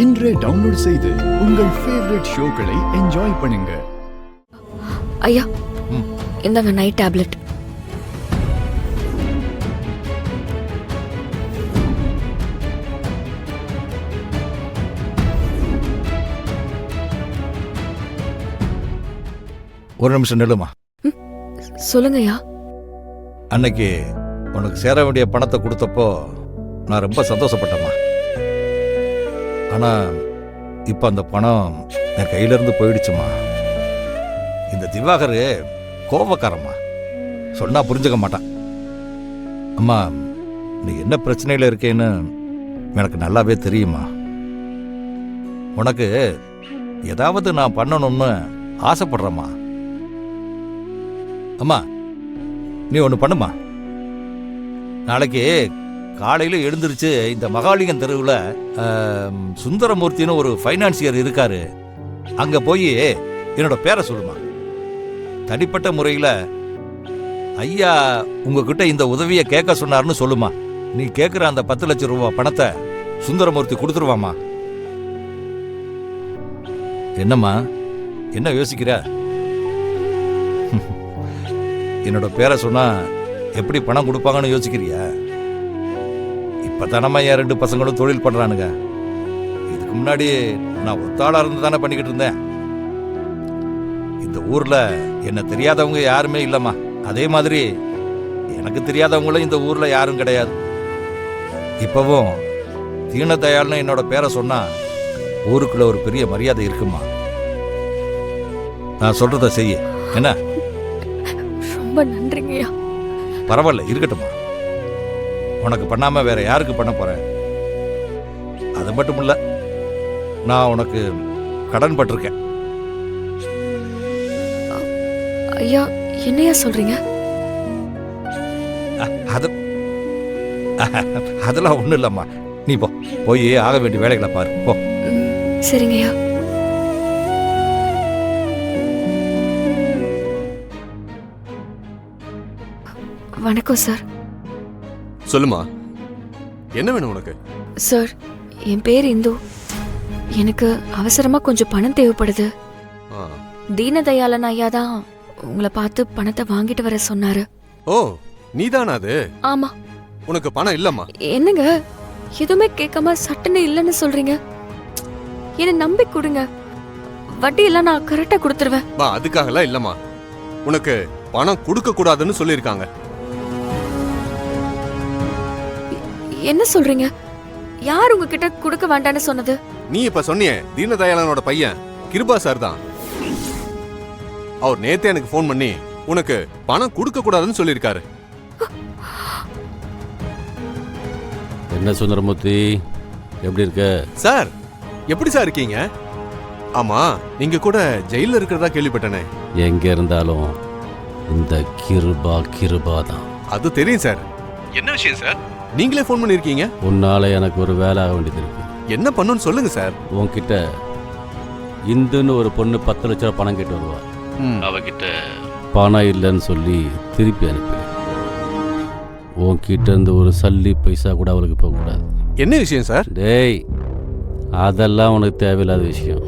இன்றே டவுன்லோட் செய்து உங்கள் ஃபேவரட் ஷோக்களை என்ஜாய் பண்ணுங்க. ஐயா இந்தாங்க நைட் டேப்லெட். ஒரு நிமிஷம் நில்லுமா. சொல்லுங்கய்யா. அன்னைக்கு உனக்கு சேர வேண்டிய பணத்தை கொடுத்தப்போ நான் ரொம்ப சந்தோஷப்பட்டேம்மா. ஆனா இப்ப அந்த பணம் என் கையிலிருந்து போயிடுச்சுமா. இந்த திவாகர் கோபக்காரம்மா, சொன்னா புரிஞ்சுக்க மாட்டான். அம்மா, நீ என்ன பிரச்சனையில இருக்கேன்னு எனக்கு நல்லாவே தெரியுமா. உனக்கு ஏதாவது நான் பண்ணணும்னு ஆசைப்படுறேம்மா. அம்மா, நீ ஒன்று பண்ணுமா. நாளைக்கு காலையில் எழுந்திருச்சு இந்த மகாலிங்கம் தெருவில் சுந்தரமூர்த்தின்னு ஒரு ஃபைனான்சியர் இருக்காரு, அங்கே போய் என்னோட பேரை சொல்லுமா. தனிப்பட்ட முறையில் ஐயா உங்ககிட்ட இந்த உதவியை கேட்க சொன்னார்னு சொல்லுமா. நீ கேட்குற அந்த 10 லட்சம் ரூபாய் பணத்தை சுந்தரமூர்த்தி கொடுத்துருவாமா. என்னம்மா, என்ன யோசிக்கிற? என்னோட பேரை சொன்னா எப்படி பணம் கொடுப்பாங்கன்னு யோசிக்கிறியா? இப்ப தானம்மா என் 2 பசங்களும் தொழில் பண்றானுங்க. இதுக்கு முன்னாடி நான் ஒத்தாளா இருந்து தானே பண்ணிக்கிட்டு இருந்தேன். இந்த ஊர்ல என்ன தெரியாதவங்க யாருமே இல்லம்மா. அதே மாதிரி எனக்கு தெரியாதவங்களும் இந்த ஊர்ல யாரும் கிடையாது. இப்பவும் தீனதயாள்னு என்னோட பேரை சொன்னா ஊருக்குள்ள ஒரு பெரிய மரியாதை இருக்குமா. நான் சொல்றத செய்ய. என்ன? ரொம்ப நன்றிங்கய்யா. பரவாயில்ல, இருக்கட்டுமா. உனக்கு பண்ணாம வேற யாருக்கு பண்ண போறேன்? அது மட்டும் இல்ல, நான் உனக்கு கடன் பட்டிருக்கேன். ஐயா என்னையா சொல்றீங்க? அதெல்லாம் ஒண்ணும் இல்லம்மா. நீ போய் ஆக வேண்டிய வேலைகளை பாரு, போ. சரிங்கய்யா. வணக்கம் சார். சொல்லுமா, என்ன வேணும் உனக்கு? சார், என் பேர் இந்து. எனக்கு அவசரமா கொஞ்சம் பணம் தேவைப்படுது. தீனதயாளன் ஐயா தான் உங்களை பார்த்து பணத்தை வாங்கிட்டு வர சொன்னாரு. ஓ, நீதானா அது? ஆமா. உனக்கு பணம் இல்லம்மா. என்னங்க எதுவுமே கேட்காம சட்டுன்னு இல்லைன்னு சொல்றீங்க? என்ன நம்பி கொடுங்க, வட்டி எல்லாம் நான் கரெக்டா கொடுத்துருவேன். அதுக்காகலாம் இல்லம்மா. உனக்கு பணம் கொடுக்க கூடாதுன்னு சொல்லியிருக்காங்க. என்ன சொல்றீங்க? யார் உங்ககிட்ட கொடுக்க வேண்டான்னு சொன்னது? நீ இப்ப சொன்னியே தீனதயாளனோட பையன் கிருபா சார் தான். அவர் நேத்தே எனக்கு போன் பண்ணி உனக்கு பணம் கொடுக்க கூடாதுன்னு சொல்லியிருக்காரு. என்ன சுந்தரமூர்த்தி, எப்படி இருக்க? சார், எப்படி சார் இருக்கீங்க? ஆமா, நீங்க கூட ஜெயில இருக்கிறதா கேள்விப்பட்டனே. எங்க இருந்தாலும் இந்த கிருபா தான். அது தெரியும் சார். என்ன விஷயம் சார்? நீங்களே போன் பண்ணிருக்கீங்க. உன்னால எனக்கு ஒரு வேலை ஆக வேண்டியது இருக்கு. என்ன பண்ணணும்னு சொல்லுங்க சார். உன்கிட்ட இந்துன்னு ஒரு பொண்ணு 10 லட்சம் ரூபாய் பணம் கேட்டு வருவா. அவகிட்ட பணம் இல்லைன்னு சொல்லி திருப்பி அனுப்பி. உன்கிட்ட இருந்து ஒரு சல்லி பைசா கூட அவளுக்கு போகக்கூடாது. என்ன விஷயம் சார்? டேய், அதெல்லாம் உனக்கு தேவையில்லாத விஷயம்.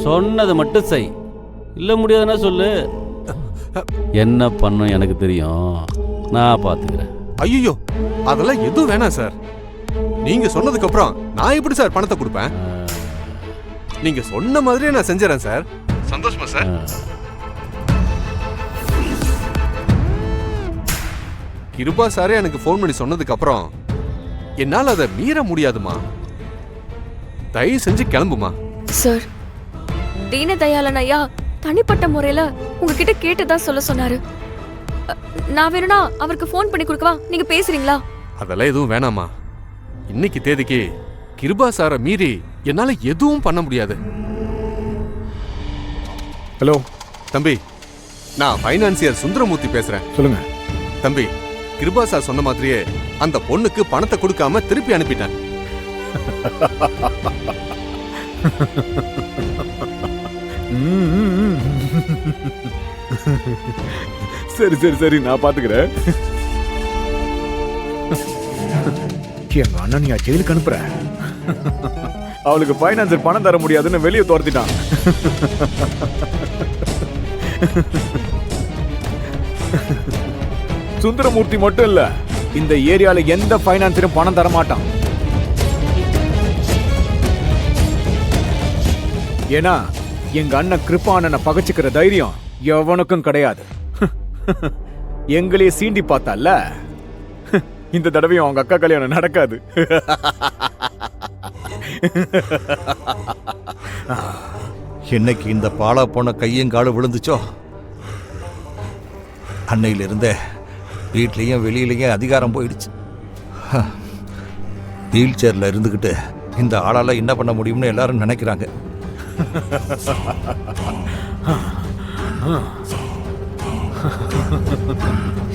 சொன்னது மட்டும் செய், இல்லை முடியாதுன்னா சொல்லு. என்ன பண்ணும் எனக்கு தெரியும், நான் பார்த்துக்கிறேன். ஐயோ, அதெல்லாம் எதுவும் வேணாம் சார். நீங்க சொன்னதுக்கு அப்புறம் நான் எப்படி சார் பணத்தை கொடுப்பேன்? நீங்க சொன்ன மாதிரியே நான் செஞ்சறேன் சார். சந்தோஷமா சார்? கிருபா சாரே எனக்கு போன் பண்ணி சொன்னதுக்கு அப்புறம் என்னால அதை மீற முடியாதுமா. தயவு செஞ்சு கிளம்புமா. சார், தீனதயாளன் ஐயா தனிப்பட்ட முறையில உங்ககிட்ட கேட்டதா சொல்ல சொன்னாரு. நான் வேணும்னா அவருக்கு போன் பண்ணி கொடுக்கவா? நீங்க பேசுறீங்களா? அதெல்லாம் எதுவும் வேணாமா. இன்னைக்கு தேதிக்கு கிருபா சாரை மீறி என்னால எதுவும் பண்ண முடியாது. ஹலோ தம்பி, நான் ஃபைனான்சியர் சுந்தரமூர்த்தி பேசுறேன். சொல்லுங்க. தம்பி, கிருபா சார் சொன்ன மாதிரியே அந்த பொண்ணுக்கு பணத்தை கொடுக்காம திருப்பி அனுப்பிட்டேன். சரி சரி சரி, நான் பாத்துக்கிறேன். எங்க அண்ணன் ஜெயிலுக்கு அனுப்புற. அவளுக்கு ஃபைனான்சர் பணம் தர முடியாதுன்னு வெளியே துரத்திட்டான். சுந்தரமூர்த்தி மட்டும் இல்ல, இந்த ஏரியால எந்த ஃபைனான்சரும் பணம் தர மாட்டான். ஏன்னா எங்க அண்ணன் கிருப்பானனை பகச்சுக்கிற தைரியம் எவனுக்கும் கிடையாது. எங்களையே சீண்டி பார்த்தால, இந்த தடவையும் அவங்க அக்கா கல்யாணம் நடக்காது. என்னைக்கு இந்த பாலா போன கையும் காலும் விழுந்துச்சோ அன்னையிலிருந்தே வீட்லேயும் வெளியிலையும் அதிகாரம் போயிடுச்சு. வீல் சேரில் இருந்துக்கிட்டு இந்த ஆளால் என்ன பண்ண முடியும்னு எல்லாரும் நினைக்கிறாங்க.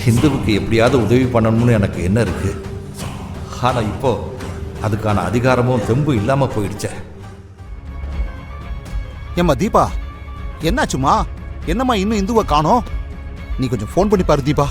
ஹிந்துவுக்கு எப்படியாவது உதவி பண்ணணும்னு எனக்கு என்ன இருக்கு. ஆனால் இப்போ அதுக்கான அதிகாரமும் தெம்பும் இல்லாமல் போயிடுச்சே. ஏம்மா தீபா, என்னாச்சுமா? என்னம்மா இன்னும் இந்துவை காணோம்? நீ கொஞ்சம் ஃபோன் பண்ணி பாரு தீபா.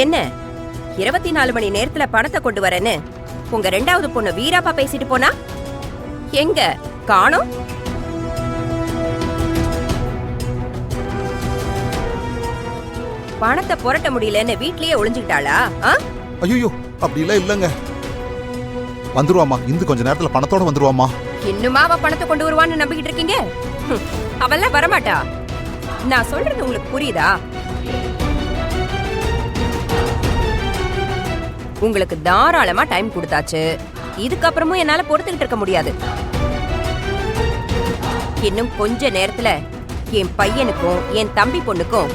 என்ன 24 மணி நேரத்துல பணத்தை கொண்டு வரேன்னு உங்க ரெண்டாவது பொண்ணு வீராப்பா பேசிட்டு போனா? எங்க காணோம்? பணத்தை புரட்ட முடியலன்னு வீட்லயே ஒளிஞ்சுக்கிட்டாளா? ஐயோ, அப்படிலாம் இல்லைங்க. வந்துருவாமா, இந்து கொஞ்ச நேரத்துல பணத்தோட வந்துருவாமா. இன்னுமா அவ பணத்தை கொண்டு வருவான்னு நம்பிக்கிட்டு இருக்கீங்க? அவெல்லாம் வரமாட்டா. நான் சொல்றது உங்களுக்கு புரியுதா? உங்களுக்கு தாராளமா டைம் கொடுத்தாச்சு. இதுக்கப்புறமும் என்னால பொறுத்துக்கிட்டு இருக்க முடியாது. இன்னும் கொஞ்ச நேரத்துல என் பையனுக்கும் என் தம்பி பொண்ணுக்கும்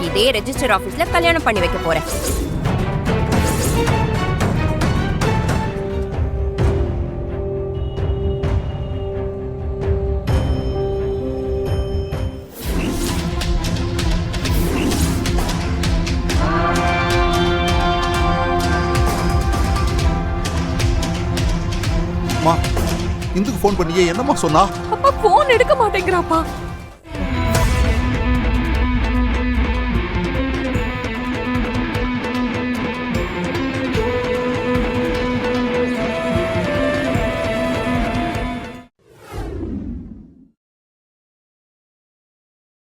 இதே ரெஜிஸ்டர் ஆபீஸ்ல கல்யாணம் பண்ணி வைக்க போறேன். இந்துக்கு ஃபோன் பண்ணியே என்னம்மா சொன்னா? அப்பா போன் எடுக்க மாட்டேங்கிறாப்பா.